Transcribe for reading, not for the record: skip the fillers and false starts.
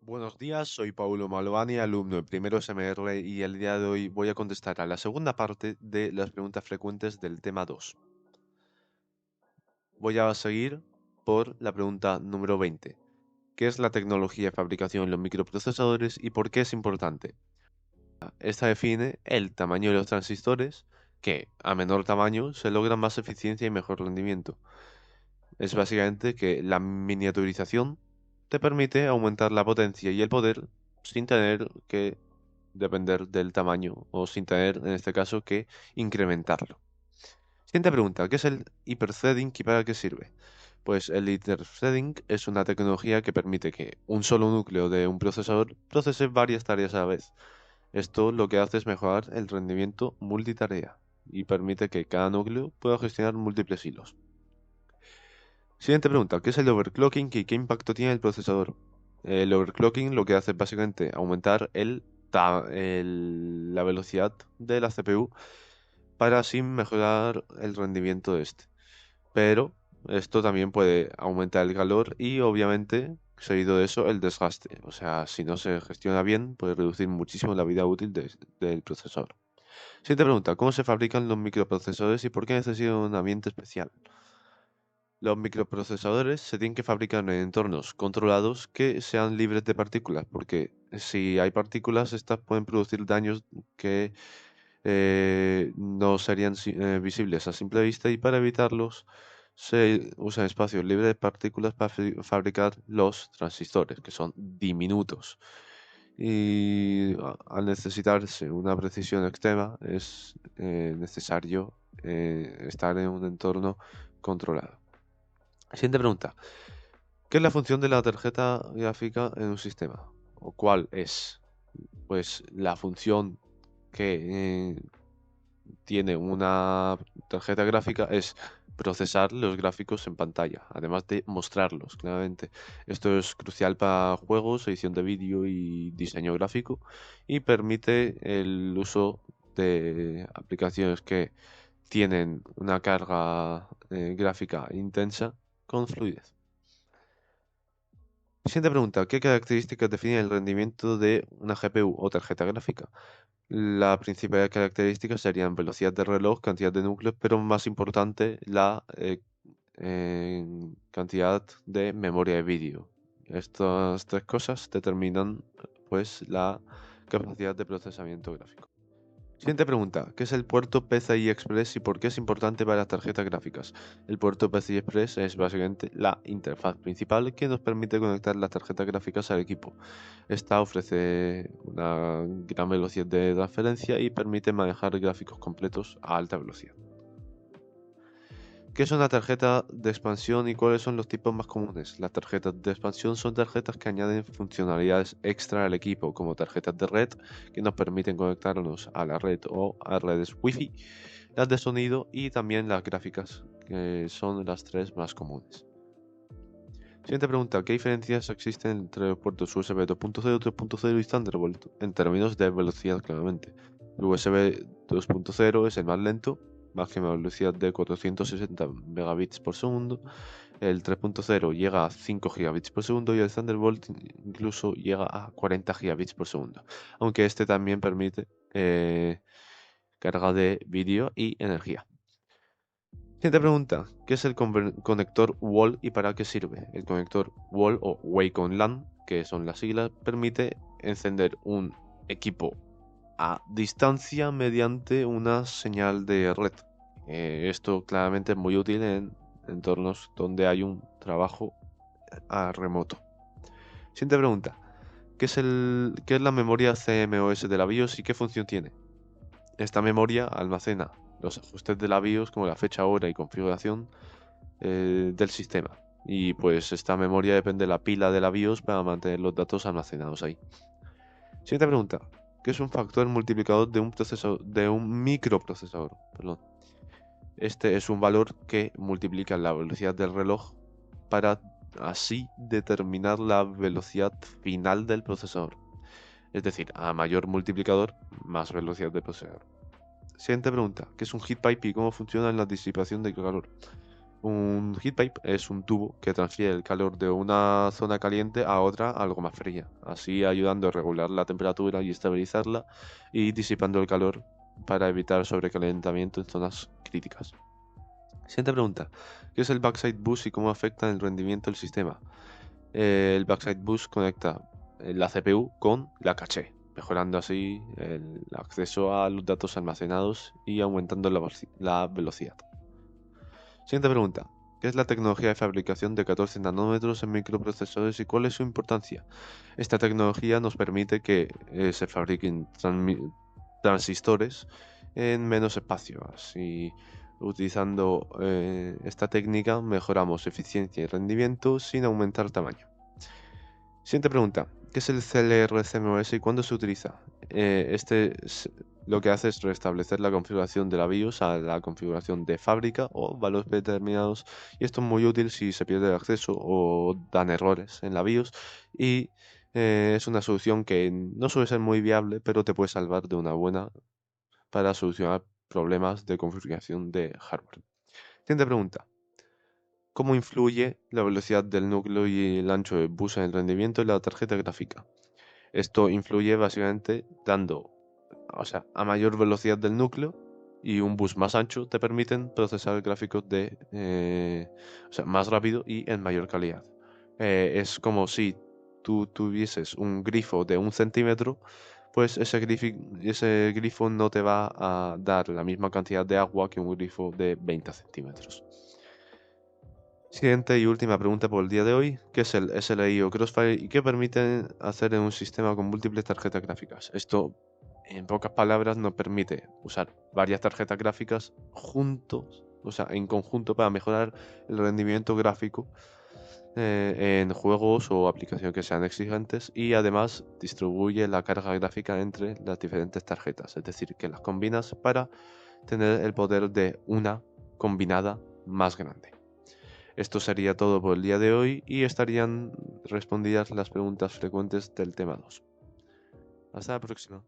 Buenos días, soy Paulo Malovani, alumno de primero SMR y el día de hoy voy a contestar a la segunda parte de las preguntas frecuentes del tema 2. Voy a seguir por la pregunta número 20. ¿Qué es la tecnología de fabricación de los microprocesadores y por qué es importante? Esta define el tamaño de los transistores que, a menor tamaño, se logra más eficiencia y mejor rendimiento. Es básicamente que la miniaturización te permite aumentar la potencia y el poder sin tener que depender del tamaño o sin tener, en este caso, que incrementarlo. Siguiente pregunta, ¿qué es el hyperthreading y para qué sirve? Pues el hyperthreading es una tecnología que permite que un solo núcleo de un procesador procese varias tareas a la vez. Esto lo que hace es mejorar el rendimiento multitarea y permite que cada núcleo pueda gestionar múltiples hilos. Siguiente pregunta, ¿qué es el overclocking y qué impacto tiene el procesador? El overclocking lo que hace es básicamente aumentar la velocidad de la CPU para así mejorar el rendimiento de este. Pero esto también puede aumentar el calor y obviamente, seguido de eso, el desgaste. O sea, si no se gestiona bien, puede reducir muchísimo la vida útil del procesador. Siguiente pregunta, ¿cómo se fabrican los microprocesadores y por qué necesitan un ambiente especial? Los microprocesadores se tienen que fabricar en entornos controlados que sean libres de partículas, porque si hay partículas, estas pueden producir daños que no serían visibles a simple vista y para evitarlos se usan espacios libres de partículas para fabricar los transistores, que son diminutos. Y al necesitarse una precisión extrema, es necesario estar en un entorno controlado. Siguiente pregunta. ¿Qué es la función de la tarjeta gráfica en un sistema? ¿O cuál es? Pues la función que tiene una tarjeta gráfica es procesar los gráficos en pantalla, además de mostrarlos, claramente. Esto es crucial para juegos, edición de vídeo y diseño gráfico y permite el uso de aplicaciones que tienen una carga gráfica intensa con fluidez. Siguiente pregunta. ¿Qué características definen el rendimiento de una GPU o tarjeta gráfica? La principal característica serían velocidad de reloj, cantidad de núcleos, pero más importante, la cantidad de memoria de vídeo. Estas tres cosas determinan pues la capacidad de procesamiento gráfico. Siguiente pregunta. ¿Qué es el puerto PCI Express y por qué es importante para las tarjetas gráficas? El puerto PCI Express es básicamente la interfaz principal que nos permite conectar las tarjetas gráficas al equipo. Esta ofrece una gran velocidad de transferencia y permite manejar gráficos completos a alta velocidad. ¿Qué es una tarjeta de expansión y cuáles son los tipos más comunes? Las tarjetas de expansión son tarjetas que añaden funcionalidades extra al equipo, como tarjetas de red que nos permiten conectarnos a la red o a redes Wi-Fi, las de sonido y también las gráficas, que son las tres más comunes. Siguiente pregunta, ¿qué diferencias existen entre los puertos USB 2.0, 3.0 y Thunderbolt? En términos de velocidad, claramente. El USB 2.0 es el más lento, máxima velocidad de 460 megabits por segundo. El 3.0 llega a 5 gigabits por segundo y el Thunderbolt incluso llega a 40 gigabits por segundo. Aunque este también permite carga de vídeo y energía. Siguiente pregunta. ¿Qué es el conector Wall y para qué sirve? El conector Wall o Wake on LAN, que son las siglas, permite encender un equipo a distancia mediante una señal de red. Esto claramente es muy útil en entornos donde hay un trabajo a remoto. Siguiente pregunta. ¿Qué es la memoria CMOS de la BIOS y qué función tiene? Esta memoria almacena los ajustes de la BIOS como la fecha, hora y configuración del sistema. Y pues esta memoria depende de la pila de la BIOS para mantener los datos almacenados ahí. Siguiente pregunta. ¿Qué es un factor multiplicador de un microprocesador? Perdón. Este es un valor que multiplica la velocidad del reloj para así determinar la velocidad final del procesador. Es decir, a mayor multiplicador, más velocidad del procesador. Siguiente pregunta. ¿Qué es un heat pipe y cómo funciona en la disipación de calor? Un heat pipe es un tubo que transfiere el calor de una zona caliente a otra algo más fría, así ayudando a regular la temperatura y estabilizarla y disipando el calor para evitar sobrecalentamiento en zonas críticas. Siguiente pregunta. ¿Qué es el backside boost y cómo afecta el rendimiento del sistema? El backside boost conecta la CPU con la caché, mejorando así el acceso a los datos almacenados y aumentando la velocidad. Siguiente pregunta. ¿Qué es la tecnología de fabricación de 14 nanómetros en microprocesadores y cuál es su importancia? Esta tecnología nos permite que se fabriquen transistores en menos espacio. Así, utilizando esta técnica mejoramos eficiencia y rendimiento sin aumentar tamaño. Siguiente pregunta. ¿Qué es el CLR-CMOS y cuándo se utiliza? Lo que hace es restablecer la configuración de la BIOS a la configuración de fábrica o valores predeterminados, y esto es muy útil si se pierde el acceso o dan errores en la BIOS, y es una solución que no suele ser muy viable, pero te puede salvar de una buena para solucionar problemas de configuración de hardware. Siguiente pregunta. ¿Cómo influye la velocidad del núcleo y el ancho de bus en el rendimiento de la tarjeta gráfica? Esto influye básicamente dando, a mayor velocidad del núcleo y un bus más ancho te permiten procesar gráficos más rápido y en mayor calidad. Es como si tú tuvieses un grifo de 1 centímetro, pues ese grifo no te va a dar la misma cantidad de agua que un grifo de 20 centímetros. Siguiente y última pregunta por el día de hoy. ¿Qué es el SLI o Crossfire y qué permite hacer en un sistema con múltiples tarjetas gráficas? Esto, en pocas palabras, nos permite usar varias tarjetas gráficas juntos, en conjunto para mejorar el rendimiento gráfico en juegos o aplicaciones que sean exigentes, y además distribuye la carga gráfica entre las diferentes tarjetas, es decir, que las combinas para tener el poder de una combinada más grande. Esto sería todo por el día de hoy y estarían respondidas las preguntas frecuentes del tema 2. Hasta la próxima.